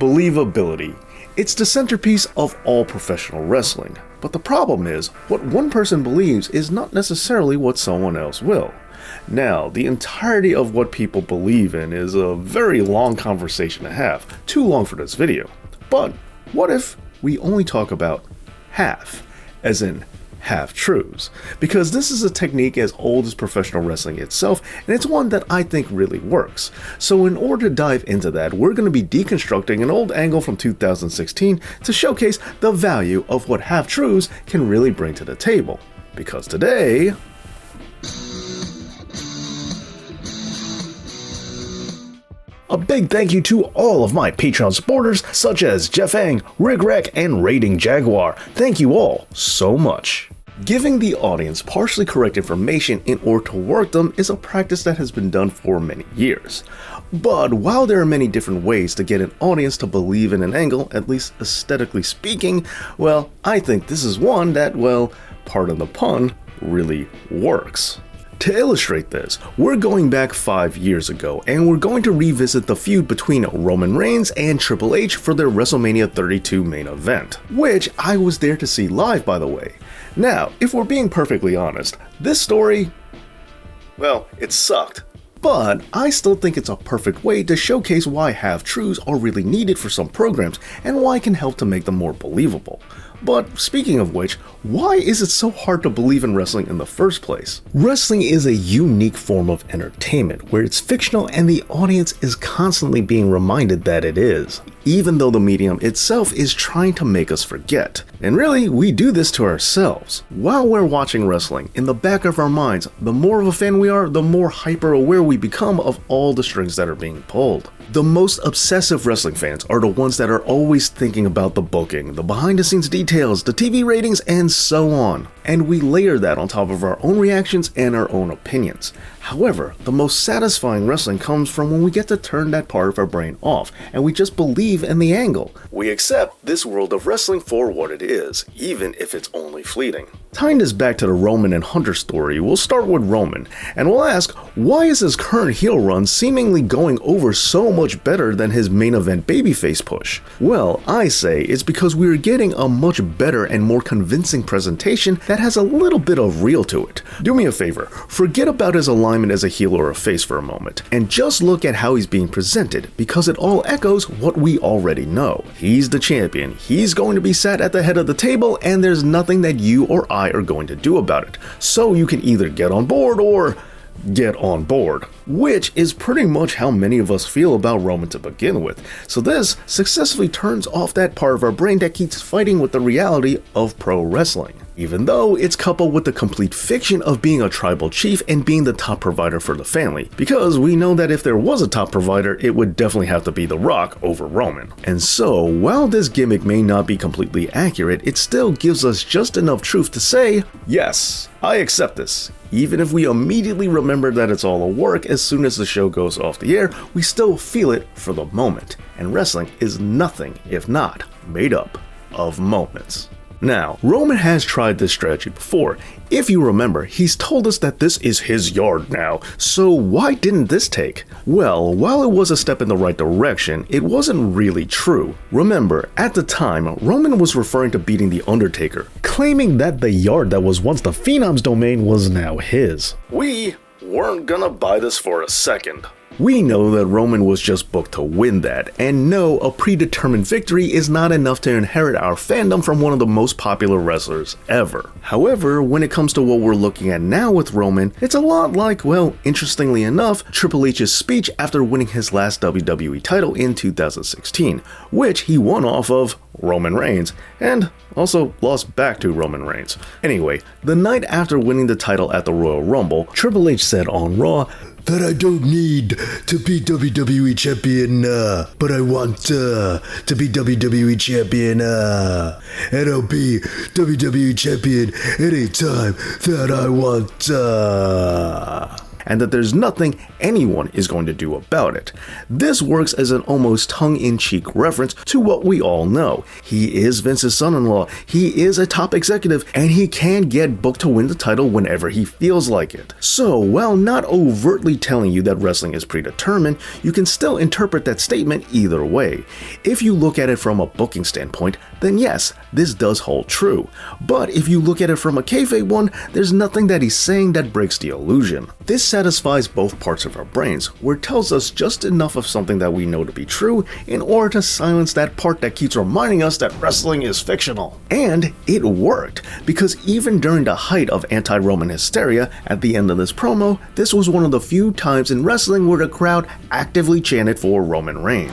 Believability. It's the centerpiece of all professional wrestling. But the problem is, what one person believes is not necessarily what someone else will. Now, the entirety of what people believe in is a very long conversation to have, too long for this video. But what if we only talk about half, as in half-truths? Because this is a technique as old as professional wrestling itself, and it's one that I think really works. So in order to dive into that, we're going to be deconstructing an old angle from 2016 to showcase the value of what half-truths can really bring to the table. Because today, a big thank you to all of my Patreon supporters such as Jeff Ang, Rick Rack, and Raiding Jaguar. Thank you all so much. Giving the audience partially correct information in order to work them is a practice that has been done for many years. But while there are many different ways to get an audience to believe in an angle, at least aesthetically speaking, well, I think this is one that, well, pardon the pun, really works. To illustrate this, we're going back 5 years ago, and we're going to revisit the feud between Roman Reigns and Triple H for their WrestleMania 32 main event, which I was there to see live, by the way. Now, if we're being perfectly honest, this story, well, it sucked. But I still think it's a perfect way to showcase why half-truths are really needed for some programs, and why it can help to make them more believable. But speaking of which, why is it so hard to believe in wrestling in the first place? Wrestling is a unique form of entertainment where it's fictional and the audience is constantly being reminded that it is, even though the medium itself is trying to make us forget. And really, we do this to ourselves. While we're watching wrestling, in the back of our minds, the more of a fan we are, the more hyper aware we become of all the strings that are being pulled. The most obsessive wrestling fans are the ones that are always thinking about the booking, the behind the scenes details, the TV ratings, and so on. And we layer that on top of our own reactions and our own opinions. However, the most satisfying wrestling comes from when we get to turn that part of our brain off and we just believe in the angle. We accept this world of wrestling for what it is, even if it's only fleeting. Tying this back to the Roman and Hunter story, we'll start with Roman, and we'll ask, why is his current heel run seemingly going over so much better than his main event babyface push? Well, I say it's because we're getting a much better and more convincing presentation that has a little bit of real to it. Do me a favor, forget about his alignment as a heel or a face for a moment, and just look at how he's being presented, because it all echoes what we already know. He's the champion, he's going to be sat at the head of the table, and there's nothing that you or I are going to do about it. So you can either get on board or get on board, which is pretty much how many of us feel about Roman to begin with. So this successfully turns off that part of our brain that keeps fighting with the reality of pro wrestling, even though it's coupled with the complete fiction of being a tribal chief and being the top provider for the family, because we know that if there was a top provider, it would definitely have to be The Rock over Roman. And so, while this gimmick may not be completely accurate, it still gives us just enough truth to say, yes, I accept this. Even if we immediately remember that it's all a work, as soon as the show goes off the air, we still feel it for the moment. And wrestling is nothing if not made up of moments. Now, Roman has tried this strategy before. If you remember, he's told us that this is his yard now, so why didn't this take? Well, while it was a step in the right direction, it wasn't really true. Remember, at the time, Roman was referring to beating The Undertaker, claiming that the yard that was once the Phenom's domain was now his. We weren't gonna buy this for a second. We know that Roman was just booked to win that, and no, a predetermined victory is not enough to inherit our fandom from one of the most popular wrestlers ever. However, when it comes to what we're looking at now with Roman, it's a lot like, well, interestingly enough, Triple H's speech after winning his last WWE title in 2016, which he won off of Roman Reigns, and also lost back to Roman Reigns. Anyway, the night after winning the title at the Royal Rumble, Triple H said on Raw that I don't need to be WWE champion, but I want to be WWE champion, and I'll be WWE champion anytime that I want. and that there's nothing anyone is going to do about it. This works as an almost tongue-in-cheek reference to what we all know. He is Vince's son-in-law, he is a top executive, and he can get booked to win the title whenever he feels like it. So, while not overtly telling you that wrestling is predetermined, you can still interpret that statement either way. If you look at it from a booking standpoint, then yes, this does hold true. But if you look at it from a kayfabe one, there's nothing that he's saying that breaks the illusion. This satisfies both parts of our brains, where it tells us just enough of something that we know to be true in order to silence that part that keeps reminding us that wrestling is fictional. And it worked, because even during the height of anti-Roman hysteria at the end of this promo, this was one of the few times in wrestling where the crowd actively chanted for Roman Reigns.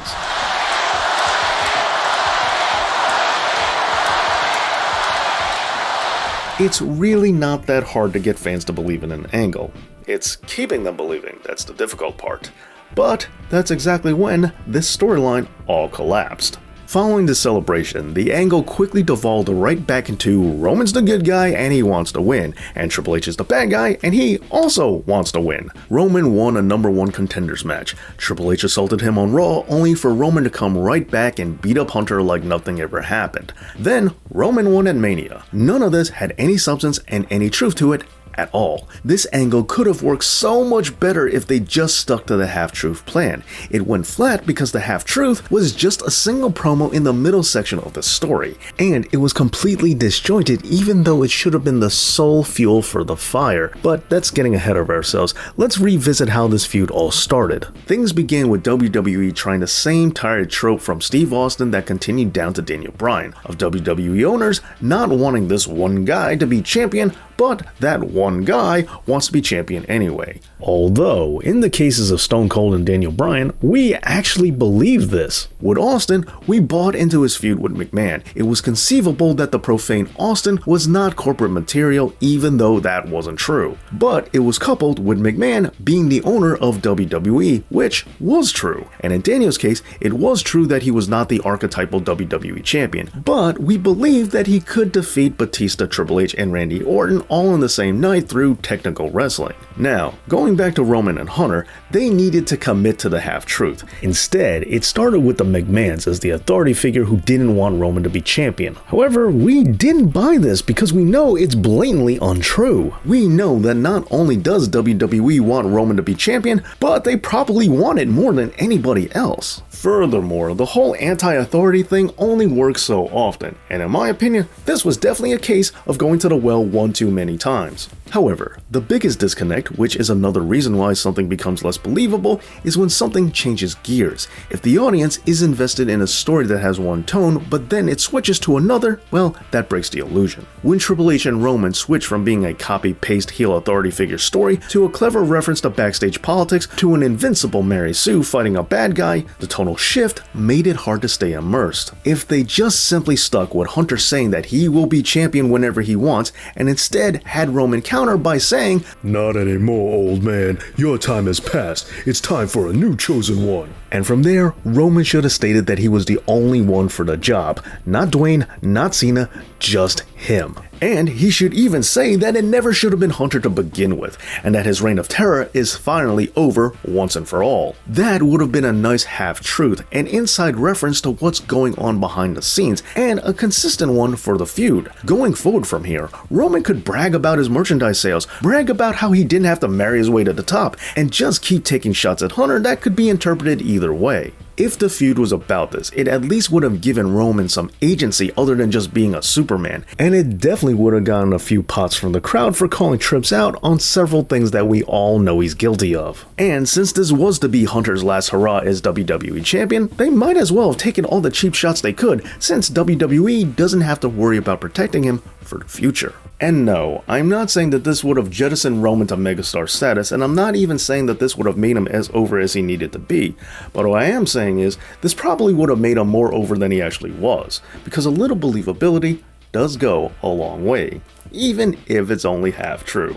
It's really not that hard to get fans to believe in an angle. It's keeping them believing that's the difficult part. But that's exactly when this storyline all collapsed. Following the celebration, the angle quickly devolved right back into Roman's the good guy and he wants to win, and Triple H is the bad guy and he also wants to win. Roman won a number 1 contenders match. Triple H assaulted him on Raw, only for Roman to come right back and beat up Hunter like nothing ever happened. Then Roman won at Mania. None of this had any substance and any truth to it at all. This angle could have worked so much better if they just stuck to the half-truth plan. It went flat because the half-truth was just a single promo in the middle section of the story, and it was completely disjointed even though it should have been the sole fuel for the fire. But that's getting ahead of ourselves. Let's revisit how this feud all started. Things began with WWE trying the same tired trope from Steve Austin that continued down to Daniel Bryan, of WWE owners not wanting this one guy to be champion, but that one guy wants to be champion anyway. Although, in the cases of Stone Cold and Daniel Bryan, we actually believed this. With Austin, we bought into his feud with McMahon. It was conceivable that the profane Austin was not corporate material, even though that wasn't true. But it was coupled with McMahon being the owner of WWE, which was true. And in Daniel's case, it was true that he was not the archetypal WWE champion, but we believed that he could defeat Batista, Triple H, and Randy Orton all in the same night through technical wrestling. Now, going back to Roman and Hunter, they needed to commit to the half-truth. Instead, it started with the McMahons as the authority figure who didn't want Roman to be champion. However, we didn't buy this because we know it's blatantly untrue. We know that not only does WWE want Roman to be champion, but they probably want it more than anybody else. Furthermore, the whole anti-authority thing only works so often, and in my opinion, this was definitely a case of going to the well one too many times. However, the biggest disconnect, which is another reason why something becomes less believable, is when something changes gears. If the audience is invested in a story that has one tone, but then it switches to another, well, that breaks the illusion. When Triple H and Roman switched from being a copy-paste heel authority figure story to a clever reference to backstage politics to an invincible Mary Sue fighting a bad guy, the tonal shift made it hard to stay immersed. If they just simply stuck with Hunter saying that he will be champion whenever he wants, and instead had Roman counter by saying, "Not anymore, old man. Your time has passed. It's time for a new chosen one." And from there, Roman should have stated that he was the only one for the job. Not Dwayne, not Cena, just him. And he should even say that it never should have been Hunter to begin with, and that his reign of terror is finally over once and for all. That would have been a nice half-truth, an inside reference to what's going on behind the scenes, and a consistent one for the feud. Going forward from here, Roman could brag about his merchandise sales, brag about how he didn't have to marry his way to the top, and just keep taking shots at Hunter that could be interpreted either way. If the feud was about this, it at least would have given Roman some agency other than just being a Superman, and it definitely would have gotten a few pots from the crowd for calling Trips out on several things that we all know he's guilty of. And since this was to be Hunter's last hurrah as WWE champion, they might as well have taken all the cheap shots they could, since WWE doesn't have to worry about protecting him for the future. And no, I'm not saying that this would have jettisoned Roman to megastar status, and I'm not even saying that this would have made him as over as he needed to be, but what I am saying is, this probably would have made him more over than he actually was, because a little believability does go a long way, even if it's only half true.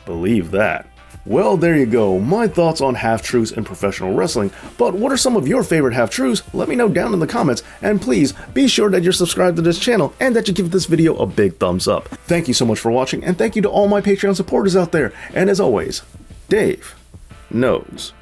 Believe that. Well, there you go, my thoughts on half-truths in professional wrestling, but what are some of your favorite half-truths? Let me know down in the comments, and please be sure that you're subscribed to this channel and that you give this video a big thumbs up. Thank you so much for watching, and thank you to all my Patreon supporters out there, and as always, Dave knows.